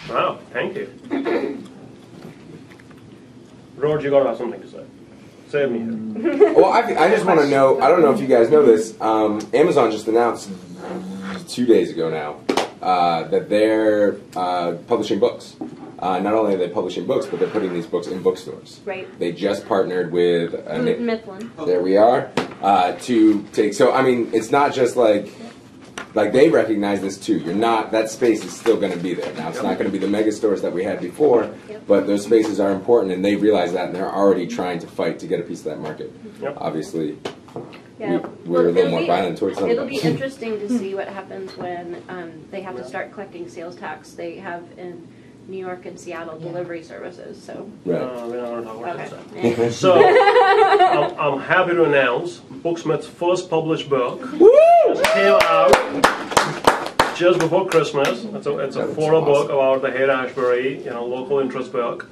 Wow, thank you. George, you gotta have something to say. Save me here. Well, I just want to know, I don't know if you guys know this, Amazon just announced 2 days ago now that they're publishing books. Not only are they publishing books, but they're putting these books in bookstores. Right. They just partnered with Mifflin. There we are. To take, so I mean, it's not just like they recognize this too. You're not, that space is still going to be there. Now it's not going to be the mega stores that we had before, but those spaces are important, and they realize that, and they're already trying to fight to get a piece of that market. Obviously, we're a little more violent towards them. It'll be interesting to see what happens when they have to start collecting sales tax. They have in New York and Seattle delivery services. So we're not going to talk about that. So I'm happy to announce Booksmith's first published book just came out just before Christmas. It's a photo book about the Haight-Ashbury, local interest book.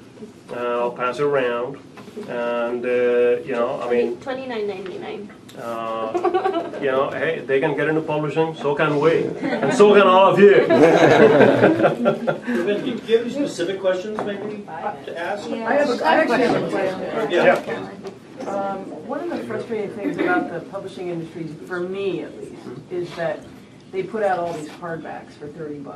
I'll pass it around, and I mean, $29.99. Hey, they can get into publishing, so can we, and so can all of you. Do you have any specific questions maybe to ask? I actually have a question. Yeah. One of the frustrating things about the publishing industry, for me at least, is that they put out all these hardbacks for $30,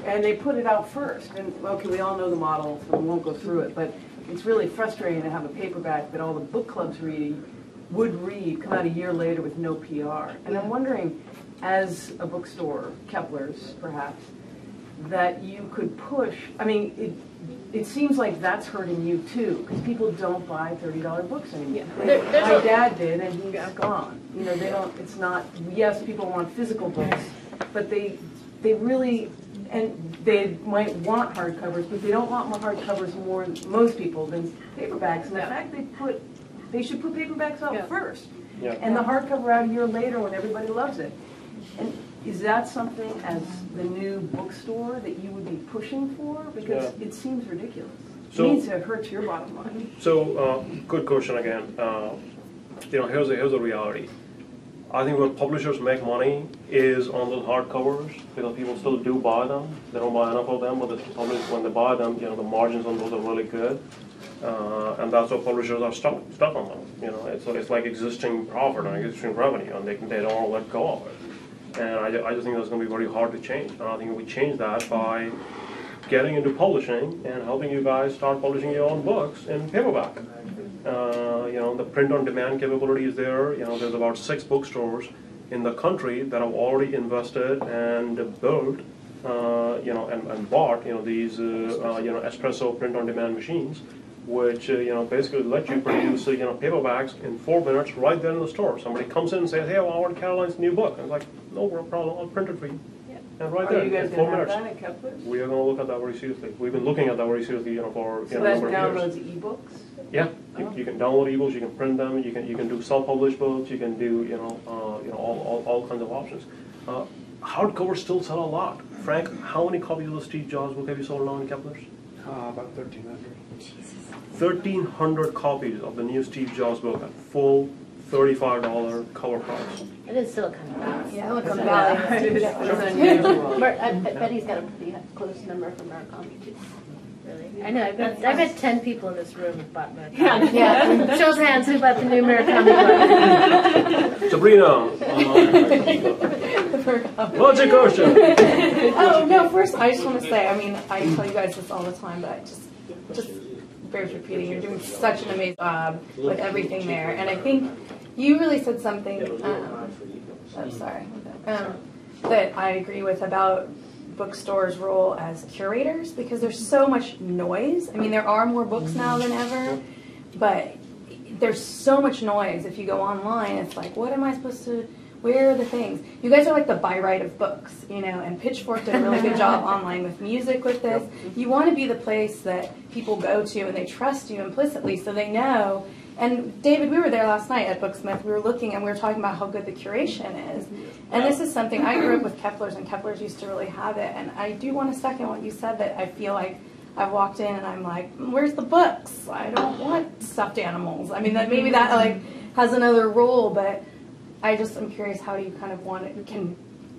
and they put it out first. And okay, we all know the model, so we won't go through it. But it's really frustrating to have a paperback that all the book clubs would read, come out a year later with no PR. And I'm wondering, as a bookstore, Kepler's perhaps, that you could push. I mean, it seems like that's hurting you too, because people don't buy $30 books anymore. My dad did, and he's gone. They don't. It's not. Yes, people want physical books, but they really, and they might want hardcovers, but they don't want more hardcovers more most people than paperbacks. And the fact they should put paperbacks out first, and the hardcover out a year later when everybody loves it. And is that something as the new bookstore that you would be pushing for? Because it seems ridiculous. So, it needs to hurt your bottom line. So, good question again. Here's the reality. I think where publishers make money is on those hardcovers, because people still do buy them. They don't buy enough of them, but when they buy them, the margins on those are really good. And that's what publishers are stuck on them. It's like existing profit and existing revenue, and they don't want to let go of it. And I just think that's going to be very hard to change. And I think we change that by getting into publishing and helping you guys start publishing your own books in paperback. The print-on-demand capability is there. There's about 6 bookstores in the country that have already invested and built, and bought, these, espresso print-on-demand machines, which basically let you produce paperbacks in 4 minutes right there in the store. Somebody comes in and says, "Hey, I want Caroline's new book," and it's like, "No problem, I'll print it for you." And right there, Are you guys in 4 going to minutes. have that at Kepler's? We are going to look at that very seriously. We've been looking at that very seriously, for So a that number of years. downloads ebooks? Yeah, you can download ebooks, you can print them, you can do self-published books, you can do all kinds of options. Hardcovers still sell a lot. Frank, how many copies of the Steve Jobs book have you sold now in Kepler's? About 1,300. 1,300 copies of the new Steve Jobs book at full $35 cover price. It is Silicon Valley. Yeah, Silicon Valley. I bet he's got a pretty close number from Murakami too. Really? I know. I bet 10 people in this room have bought Murakami. Yeah. Show of hands who bought the new Murakami book. Sabrina, what's your question? Oh no! First, I just want to say, I mean, I tell you guys this all the time, but I just bears repeating. You're doing such an amazing job with everything there, and I think you really said something. That I agree with about bookstores' role as curators, because there's so much noise. I mean, there are more books now than ever, but there's so much noise. If you go online, it's like, what am I supposed to? Where are the things? You guys are like the buy right of books, and Pitchfork did a really good job online with music with this. You want to be the place that people go to and they trust you implicitly, so they know. And David, we were there last night at Booksmith. We were looking and we were talking about how good the curation is. And this is something, I grew up with Kepler's, and Kepler's used to really have it. And I do want to second what you said, that I feel like I've walked in and I'm like, where's the books? I don't want stuffed animals. I mean, maybe that like has another role, but I just am curious how you kind of can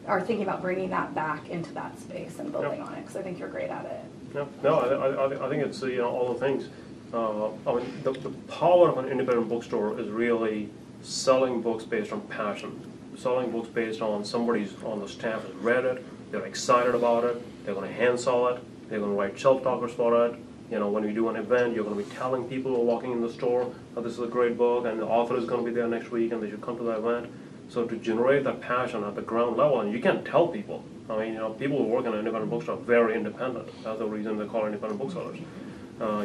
are thinking about bringing that back into that space and building on it, because I think you're great at it. I think it's all the things. I mean, the power of an independent bookstore is really selling books based on passion, selling books based on somebody's on the staff has read it, they're excited about it, they're going to hand sell it, they're going to write shelf talkers for it. When we do an event, you're going to be telling people who are walking in the store that this is a great book and the author is going to be there next week and they should come to the event. So to generate that passion at the ground level, and you can't tell people. I mean, people who work in an independent bookstore are very independent. That's the reason they call independent booksellers.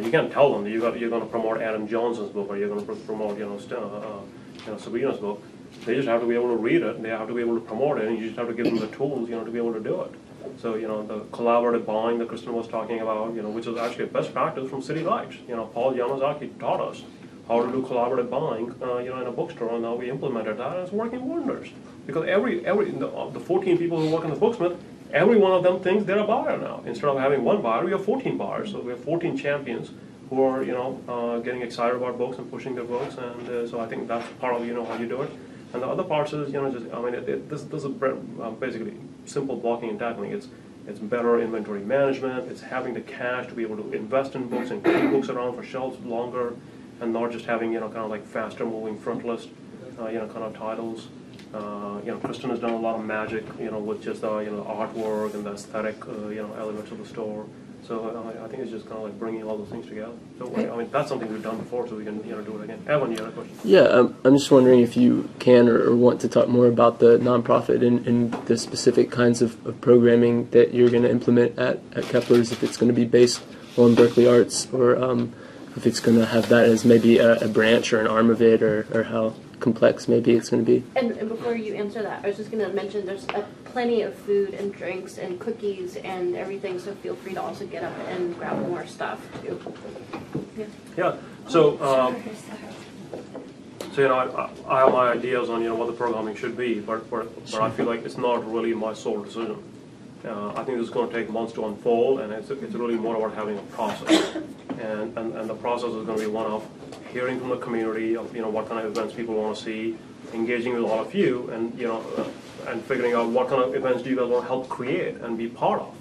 You can't tell them that you're going to promote Adam Johnson's book or you're going to promote Sabrina's book. They just have to be able to read it. They have to be able to promote it, and you just have to give them the tools, to be able to do it. So, the collaborative buying that Christin was talking about, which is actually a best practice from City Lights. Paul Yamazaki taught us how to do collaborative buying, in a bookstore, and now we implemented that, and it's working wonders. Because the 14 people who work in the Booksmith, every one of them thinks they're a buyer now. Instead of having one buyer, we have 14 buyers. So we have 14 champions who are, getting excited about books and pushing their books, and so I think that's part of, how you do it. And the other parts is, this is basically simple blocking and tackling. It's better inventory management. It's having the cash to be able to invest in books and keep books around for shelves longer, and not just having, kind of like faster moving front list, kind of titles. Christin has done a lot of magic, with just the, artwork and the aesthetic, elements of the store. So I think it's just kind of like bringing all those things together. So that's something we've done before, so we can do it again. Evan, you had a question? Yeah, I'm just wondering if you can or want to talk more about the nonprofit and the specific kinds of programming that you're going to implement at Kepler's, if it's going to be based on Berkeley Arts, or if it's going to have that as maybe a branch or an arm of it, or how complex maybe it's going to be. And before you answer that, I was just going to mention there's plenty of food and drinks and cookies and everything, so feel free to also get up and grab more stuff too. Yeah. So I have my ideas on what the programming should be, but I feel like it's not really my sole decision. I think this is going to take months to unfold, and it's really more about having a process, and the process is going to be one of hearing from the community of what kind of events people want to see, engaging with all of you, and and figuring out what kind of events do you guys want to help create and be part of.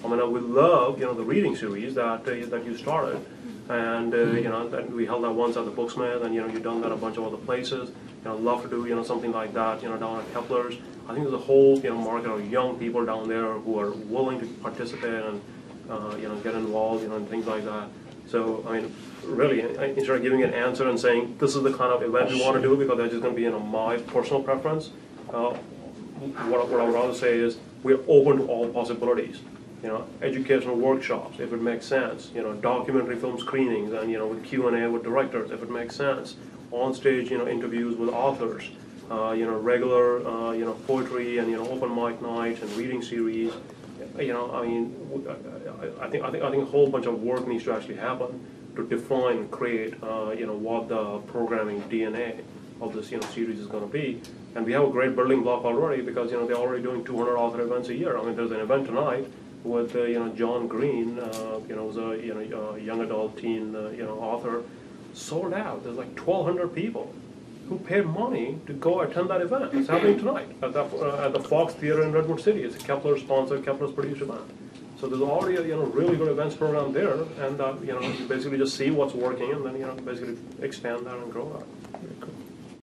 I mean, we love the reading series that you started, and that we held that once at the Booksmith, and you've done that a bunch of other places. Love to do something like that down at Kepler's. I think there's a whole market of young people down there who are willing to participate and get involved and things like that. So I mean, really, instead of giving an answer and saying this is the kind of event we want to do because that's just going to be my personal preference, what I would rather say is we're open to all possibilities. Educational workshops if it makes sense. Documentary film screenings and with Q&A with directors if it makes sense. On stage interviews with authors. Regular poetry and open mic nights and reading series. I think a whole bunch of work needs to actually happen to define and create what the programming DNA of this series is going to be. And we have a great building block already because they're already doing 200 author events a year. I mean, there's an event tonight with John Green, who's a young adult teen author, sold out. There's like 1,200 people who paid money to go attend that event. It's happening tonight at the Fox Theater in Redwood City. It's a Kepler-sponsored, Kepler-produced event. So there's already a really good events program there, and you basically just see what's working and then basically expand that and grow that.